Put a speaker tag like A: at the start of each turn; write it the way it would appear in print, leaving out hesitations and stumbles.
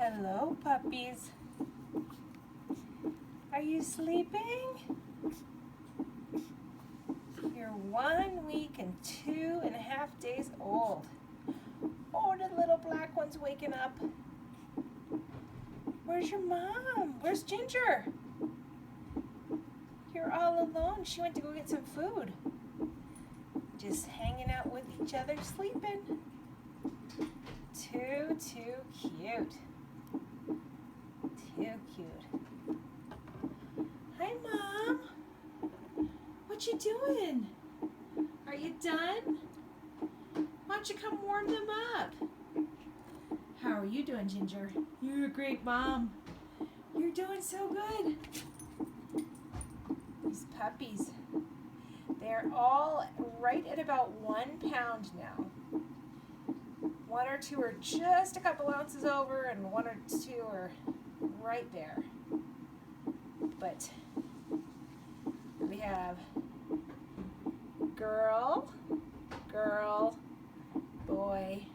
A: Hello, puppies. Are you sleeping? You're 1 week and 2.5 days old. Oh, the little black one's waking up. Where's your mom? Where's Ginger? You're all alone. She went to go get some food. Just hanging out with each other, sleeping. Too cute. Too cute. Hi, Mom. What you doing? Are you done? Why don't you come warm them up? How are you doing, Ginger? You're a great mom. You're doing so good. These puppies, they're all right at about 1 pound now. 1 or 2 are just a couple ounces over, and 1 or 2 are right there. But we have girl, boy,